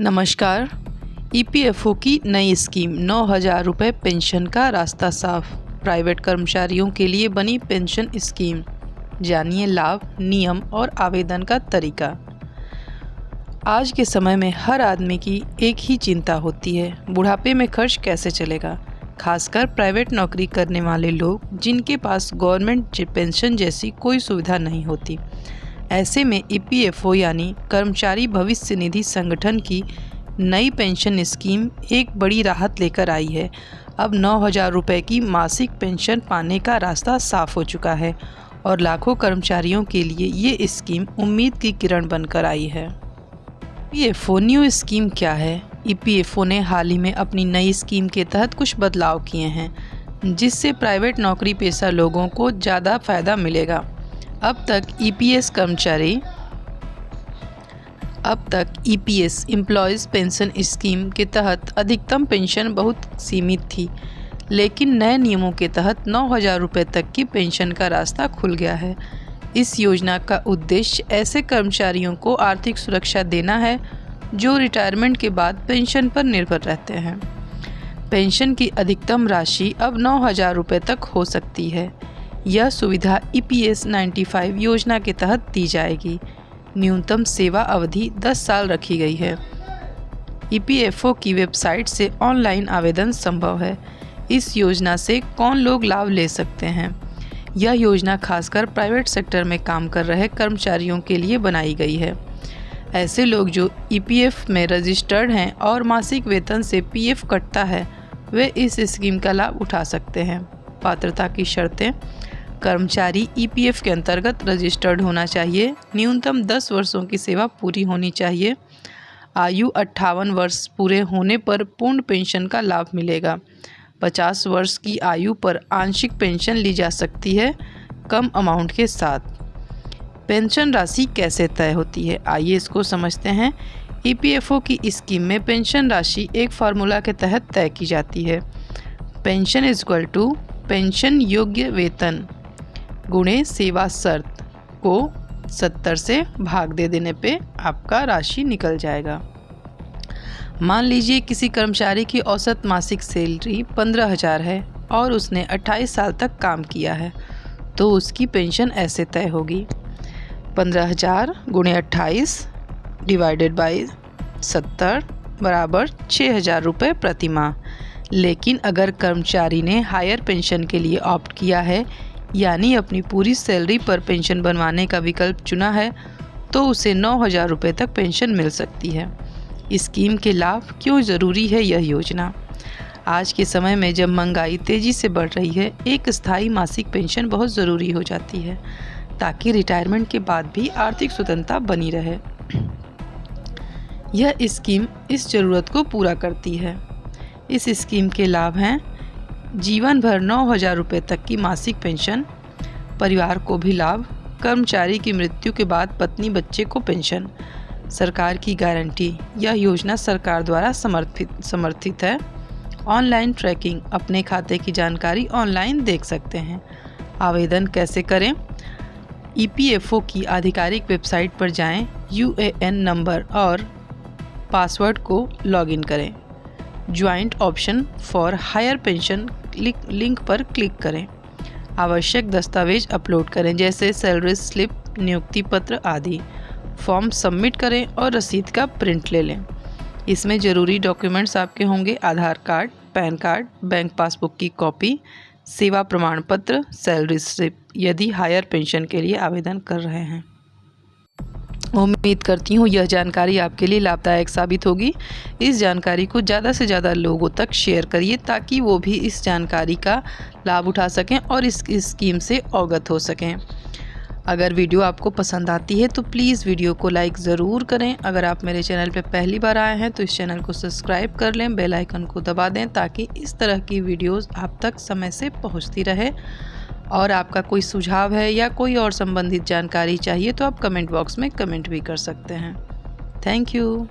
नमस्कार। ईपीएफओ की नई स्कीम 9,000 रुपये पेंशन का रास्ता साफ। प्राइवेट कर्मचारियों के लिए बनी पेंशन स्कीम। जानिए लाभ, नियम और आवेदन का तरीका। आज के समय में हर आदमी की एक ही चिंता होती है, बुढ़ापे में खर्च कैसे चलेगा। खासकर प्राइवेट नौकरी करने वाले लोग जिनके पास गवर्नमेंट पेंशन जैसी कोई सुविधा नहीं होती। ऐसे में ईपीएफओ यानी कर्मचारी भविष्य निधि संगठन की नई पेंशन स्कीम एक बड़ी राहत लेकर आई है। अब 9,000 रुपये की मासिक पेंशन पाने का रास्ता साफ हो चुका है और लाखों कर्मचारियों के लिए ये स्कीम उम्मीद की किरण बनकर आई है। ईपीएफओ न्यू स्कीम क्या है? ईपीएफओ ने हाल ही में अपनी नई स्कीम के तहत कुछ बदलाव किए हैं, जिससे प्राइवेट नौकरी पेशा लोगों को ज़्यादा फायदा मिलेगा। अब तक ईपीएस एम्प्लॉयज़ पेंशन स्कीम के तहत अधिकतम पेंशन बहुत सीमित थी, लेकिन नए नियमों के तहत 9,000 रुपये तक की पेंशन का रास्ता खुल गया है। इस योजना का उद्देश्य ऐसे कर्मचारियों को आर्थिक सुरक्षा देना है जो रिटायरमेंट के बाद पेंशन पर निर्भर रहते हैं। पेंशन की अधिकतम राशि अब 9,000 रुपये तक हो सकती है। यह सुविधा ईपीएस 95 योजना के तहत दी जाएगी। न्यूनतम सेवा अवधि 10 साल रखी गई है। ईपीएफओ की वेबसाइट से ऑनलाइन आवेदन संभव है। इस योजना से कौन लोग लाभ ले सकते हैं? यह योजना खासकर प्राइवेट सेक्टर में काम कर रहे कर्मचारियों के लिए बनाई गई है। ऐसे लोग जो ईपीएफ में रजिस्टर्ड हैं और मासिक वेतन से पीएफ कटता है, वे इस स्कीम का लाभ उठा सकते हैं। पात्रता की शर्तें: कर्मचारी ईपीएफ के अंतर्गत रजिस्टर्ड होना चाहिए। न्यूनतम 10 वर्षों की सेवा पूरी होनी चाहिए। आयु 58 वर्ष पूरे होने पर पूर्ण पेंशन का लाभ मिलेगा। 50 वर्ष की आयु पर आंशिक पेंशन ली जा सकती है, कम अमाउंट के साथ। पेंशन राशि कैसे तय होती है? आइए इसको समझते हैं। ईपीएफओ की स्कीम में पेंशन राशि एक फार्मूला के तहत तय की जाती है। Pension is equal to pension योग्य वेतन गुणे सेवा शर्त को 70 से भाग दे देने पे आपका राशि निकल जाएगा। मान लीजिए किसी कर्मचारी की औसत मासिक सैलरी 15,000 है और उसने 28 साल तक काम किया है, तो उसकी पेंशन ऐसे तय होगी: 15,000 गुणे 28 डिवाइडेड बाई 70 बराबर 6,000 रुपये प्रति माह। लेकिन अगर कर्मचारी ने हायर पेंशन के लिए ऑप्ट किया है, यानी अपनी पूरी सैलरी पर पेंशन बनवाने का विकल्प चुना है, तो उसे 9,000 रुपये तक पेंशन मिल सकती है। स्कीम के लाभ क्यों ज़रूरी है यह योजना? आज के समय में जब महंगाई तेज़ी से बढ़ रही है, एक स्थायी मासिक पेंशन बहुत ज़रूरी हो जाती है, ताकि रिटायरमेंट के बाद भी आर्थिक स्वतंत्रता बनी रहे। यह स्कीम इस ज़रूरत को पूरा करती है। इस स्कीम के लाभ हैं: जीवन भर 9,000 रुपये तक की मासिक पेंशन, परिवार को भी लाभ, कर्मचारी की मृत्यु के बाद पत्नी बच्चे को पेंशन, सरकार की गारंटी, यह योजना सरकार द्वारा समर्थित है। ऑनलाइन ट्रैकिंग, अपने खाते की जानकारी ऑनलाइन देख सकते हैं। आवेदन कैसे करें? ईपीएफओ की आधिकारिक वेबसाइट पर जाएं, यूएएन नंबर और पासवर्ड को लॉगिन करें। Joint option for higher pension link पर क्लिक करें। आवश्यक दस्तावेज अपलोड करें, जैसे सैलरी स्लिप, नियुक्ति पत्र आदि। फॉर्म सबमिट करें और रसीद का प्रिंट ले लें। इसमें ज़रूरी डॉक्यूमेंट्स आपके होंगे: Aadhaar card, PAN card, bank passbook की कॉपी, सेवा प्रमाण पत्र, सैलरी स्लिप, यदि हायर पेंशन के लिए आवेदन कर रहे हैं। उम्मीद करती हूँ यह जानकारी आपके लिए लाभदायक साबित होगी। इस जानकारी को ज़्यादा से ज़्यादा लोगों तक शेयर करिए, ताकि वो भी इस जानकारी का लाभ उठा सकें और इस स्कीम से अवगत हो सकें। अगर वीडियो आपको पसंद आती है तो प्लीज़ वीडियो को लाइक ज़रूर करें। अगर आप मेरे चैनल पर पहली बार आए हैं तो इस चैनल को सब्सक्राइब कर लें, बेल आइकन को दबा दें, ताकि इस तरह की वीडियोज़ आप तक समय से पहुँचती रहे। और आपका कोई सुझाव है या कोई और संबंधित जानकारी चाहिए तो आप कमेंट बॉक्स में कमेंट भी कर सकते हैं। Thank you.